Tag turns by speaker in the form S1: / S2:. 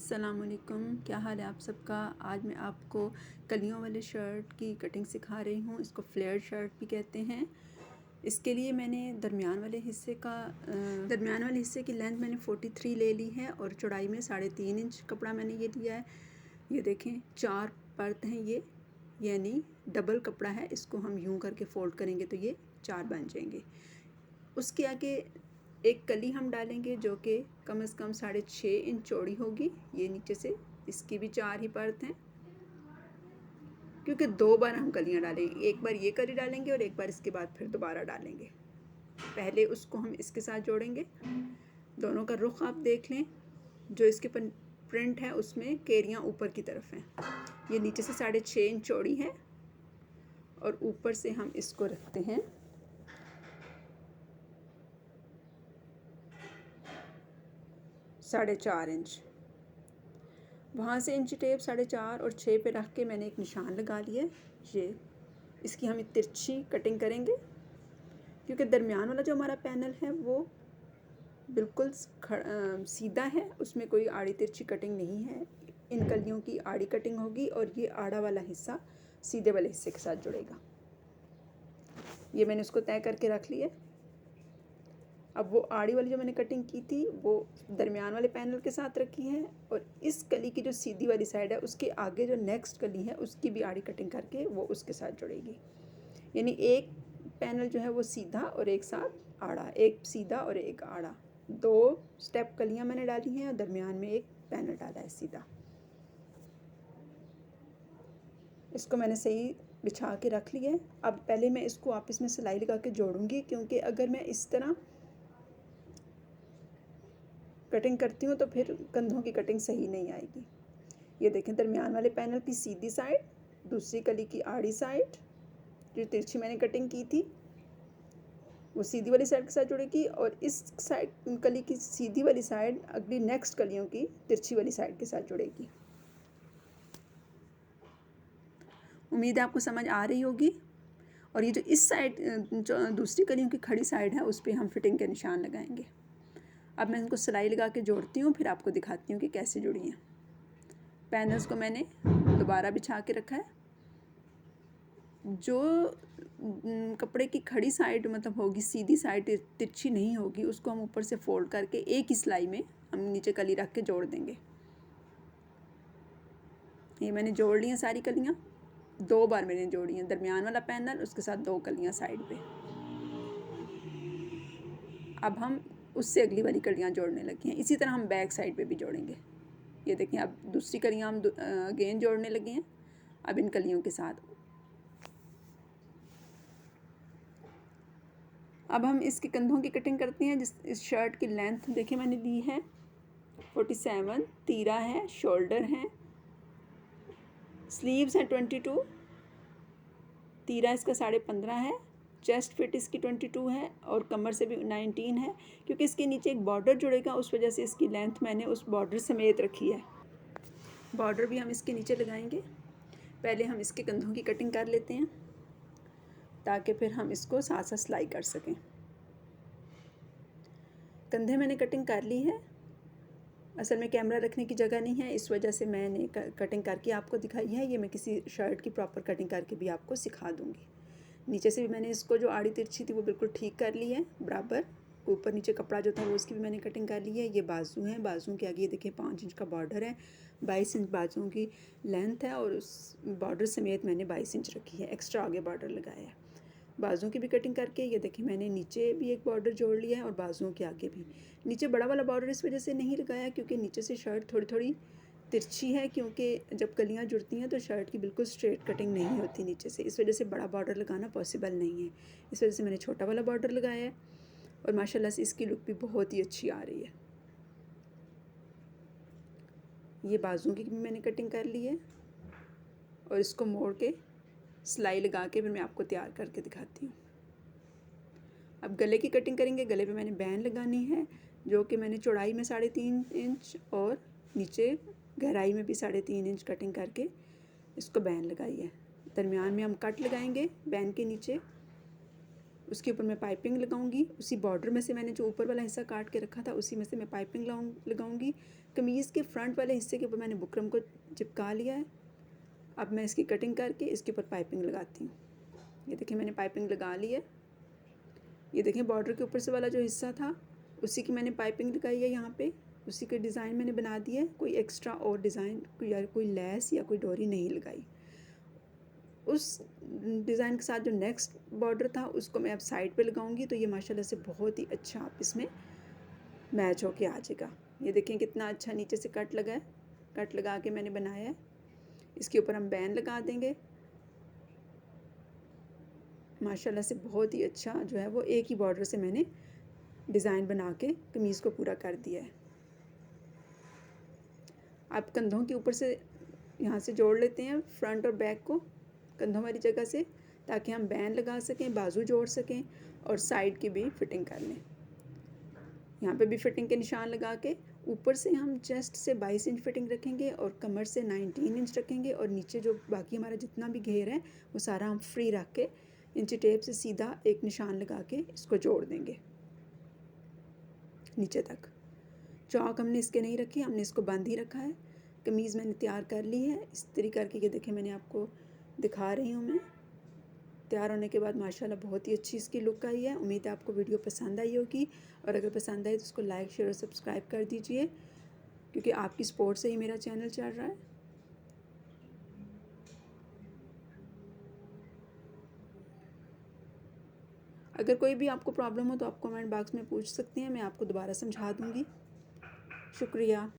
S1: अस्सलामुअलैकुम, क्या हाल है आप सबका। आज मैं आपको कलियों वाले शर्ट की कटिंग सिखा रही हूँ। इसको फ्लेयर शर्ट भी कहते हैं। इसके लिए मैंने दरमियान वाले हिस्से की लेंथ मैंने 43 ले ली है और चौड़ाई में 3.5 इंच कपड़ा मैंने ये लिया है। ये देखें 4 परत हैं ये, यानी डबल कपड़ा है। इसको हम यूं करके फोल्ड करेंगे तो ये 4 बन जाएंगे। उसके आगे एक कली हम डालेंगे जो कि कम से कम 6.5 इंच चौड़ी होगी। ये नीचे से इसकी भी 4 ही परत हैं, क्योंकि 2 बार हम कलियां डालेंगे। एक बार ये कली डालेंगे और एक बार इसके बाद फिर दोबारा डालेंगे। पहले उसको हम इसके साथ जोड़ेंगे। दोनों का रुख आप देख लें, जो इसके प्रिंट है उसमें केरियां ऊपर की तरफ हैं। ये नीचे से 6.5 इंच चौड़ी है और ऊपर से हम इसको रखते हैं 4.5 इंच। वहाँ से इंची टेप 4.5 और 6 पे रख के मैंने एक निशान लगा लिया। ये इसकी हम तिरछी कटिंग करेंगे, क्योंकि दरमियान वाला जो हमारा पैनल है वो बिल्कुल सीधा है, उसमें कोई आड़ी तिरछी कटिंग नहीं है। इन कलियों की आड़ी कटिंग होगी और ये आड़ा वाला हिस्सा सीधे वाले हिस्से के साथ जुड़ेगा। ये मैंने उसको तय करके रख लिया। अब वो आड़ी वाली जो मैंने कटिंग की थी वो दरमियान वाले पैनल के साथ रखी है, और इस कली की जो सीधी वाली साइड है उसके आगे जो नेक्स्ट कली है उसकी भी आड़ी कटिंग करके वो उसके साथ जुड़ेगी। यानी एक पैनल जो है वो सीधा और एक साथ आड़ा, एक सीधा और एक आड़ा, 2 स्टेप कलियां मैंने डाली हैं और दरमियान में एक पैनल डाला है सीधा। इसको मैंने सही बिछा के रख लिया है। अब पहले मैं इसको आपस में सिलाई लगा के जोड़ूंगी, क्योंकि अगर मैं इस तरह कटिंग करती हूँ तो फिर कंधों की कटिंग सही नहीं आएगी। ये देखें, दरमियान वाले पैनल की सीधी साइड, दूसरी कली की आड़ी साइड, जो तिरछी मैंने कटिंग की थी वो सीधी वाली साइड के साथ जुड़ेगी, और इस साइड कली की सीधी वाली साइड अगली नेक्स्ट कलियों की तिरछी वाली साइड के साथ जुड़ेगी। उम्मीद है आपको समझ आ रही होगी। और ये जो इस साइड जो दूसरी कलियों की खड़ी साइड है उस पर हम फिटिंग के निशान लगाएंगे। अब मैं इनको सिलाई लगा के जोड़ती हूँ, फिर आपको दिखाती हूँ कि कैसे जुड़ी हैं। पैनल्स को मैंने दोबारा बिछा के रखा है। जो कपड़े की खड़ी साइड मतलब होगी, सीधी साइड तिरछी नहीं होगी, उसको हम ऊपर से फोल्ड करके एक ही सिलाई में हम नीचे कली रख के जोड़ देंगे। ये मैंने जोड़ ली हैं सारी कलियाँ, 2 बार मैंने जोड़ी हैं। दरमियान वाला पैनल, उसके साथ 2 कलियाँ साइड पे। अब हम उससे अगली वाली कलियाँ जोड़ने लगे हैं। इसी तरह हम बैक साइड पे भी जोड़ेंगे। ये देखें, अब दूसरी कलियाँ हम अगेन जोड़ने लगे हैं। अब इन कलियों के साथ अब हम इसके कंधों की कटिंग करते हैं। इस शर्ट की लेंथ देखें मैंने ली है 47, तीरा है, शोल्डर है, स्लीव्स हैं 22, तीरा इसका 15.5 है, चेस्ट फिट इसकी 22 है और कमर से भी 19 है। क्योंकि इसके नीचे एक बॉर्डर जुड़ेगा, उस वजह से इसकी लेंथ मैंने उस बॉर्डर समेत रखी है। बॉर्डर भी हम इसके नीचे लगाएंगे। पहले हम इसके कंधों की कटिंग कर लेते हैं, ताकि फिर हम इसको साथ साथ सिलाई कर सकें। कंधे मैंने कटिंग कर ली है। असल में कैमरा रखने की जगह नहीं है, इस वजह से मैंने कटिंग करके आपको दिखाई है। ये मैं किसी शर्ट की प्रॉपर कटिंग करके भी आपको सिखा दूँगी। नीचे से भी मैंने इसको जो आड़ी तिरछी थी वो बिल्कुल ठीक कर ली है बराबर। ऊपर नीचे कपड़ा जो था वो उसकी भी मैंने कटिंग कर ली है। ये बाजू हैं, बाजू के आगे ये देखिए 5 इंच का बॉर्डर है, 22 इंच बाजुओं की लेंथ है, और उस बॉर्डर समेत मैंने 22 इंच रखी है, एक्स्ट्रा आगे बॉर्डर लगाया है। बाजुओं की भी कटिंग करके ये देखिए मैंने नीचे भी एक बॉर्डर जोड़ लिया है और बाजुओं के आगे भी। नीचे बड़ा वाला बॉर्डर इस वजह से नहीं लगाया क्योंकि नीचे से शर्ट थोड़ी थोड़ी तिरछी है, क्योंकि जब कलियाँ जुड़ती हैं तो शर्ट की बिल्कुल स्ट्रेट कटिंग नहीं होती नीचे से। इस वजह से बड़ा बॉर्डर लगाना पॉसिबल नहीं है। इस वजह से मैंने छोटा वाला बॉर्डर लगाया है, और माशाल्लाह से इसकी लुक भी बहुत ही अच्छी आ रही है। ये बाजुओं की भी मैंने कटिंग कर ली है, और इसको मोड़ के सिलाई लगा के फिर मैं आपको तैयार करके दिखाती हूँ। अब गले की कटिंग करेंगे। गले पे मैंने बैन लगानी है, जो कि मैंने चौड़ाई में 3.5 इंच और नीचे गहराई में भी 3.5 इंच कटिंग करके इसको बैन लगाई है। दरमियान में हम कट लगाएंगे बैन के नीचे। उसके ऊपर मैं पाइपिंग लगाऊंगी। उसी बॉर्डर में से मैंने जो ऊपर वाला हिस्सा काट के रखा था उसी में से मैं पाइपिंग लगाऊंगी। कमीज़ के फ्रंट वाले हिस्से के ऊपर मैंने बुकरम को चिपका लिया है। अब मैं इसकी कटिंग करके इसके ऊपर पाइपिंग लगाती हूँ। ये देखिए मैंने पाइपिंग लगा ली है। ये देखें बॉर्डर के ऊपर से वाला जो हिस्सा था उसी की मैंने पाइपिंग लगाई है यहाँ पे, उसी के डिज़ाइन मैंने बना दिया है। कोई एक्स्ट्रा और डिज़ाइन या कोई लेस या कोई डोरी नहीं लगाई। उस डिज़ाइन के साथ जो नेक्स्ट बॉर्डर था उसको मैं अब साइड पे लगाऊंगी, तो ये माशाल्लाह से बहुत ही अच्छा आप इसमें मैच होके आ जाएगा। ये देखें कितना अच्छा नीचे से कट लगा है, कट लगा के मैंने बनाया है। इसके ऊपर हम बैन लगा देंगे। माशाल्लाह से बहुत ही अच्छा जो है वो एक ही बॉर्डर से मैंने डिज़ाइन बना के कमीज़ को पूरा कर दिया है। आप कंधों के ऊपर से यहाँ से जोड़ लेते हैं फ्रंट और बैक को कंधों वाली जगह से, ताकि हम बैन लगा सकें, बाजू जोड़ सकें और साइड की भी फिटिंग कर लें। यहाँ पे भी फिटिंग के निशान लगा के ऊपर से हम चेस्ट से 22 इंच फिटिंग रखेंगे और कमर से 19 इंच रखेंगे, और नीचे जो बाकी हमारा जितना भी घेर है वो सारा हम फ्री रख के इंची टेप से सीधा एक निशान लगा के इसको जोड़ देंगे नीचे तक। चौक हमने इसके नहीं रखी, हमने इसको बंद ही रखा है। कमीज़ मैंने तैयार कर ली है इस तरीके करके। ये देखें मैंने आपको दिखा रही हूँ मैं। तैयार होने के बाद माशाल्लाह बहुत ही अच्छी इसकी लुक आई है। उम्मीद है आपको वीडियो पसंद आई होगी, और अगर पसंद आए तो उसको लाइक शेयर और सब्सक्राइब कर दीजिए, क्योंकि आपकी सपोर्ट से ही मेरा चैनल चल रहा है। अगर कोई भी आपको प्रॉब्लम हो तो आप कमेंट बॉक्स में पूछ सकते हैं, मैं आपको दोबारा समझा दूँगी। शुक्रिया।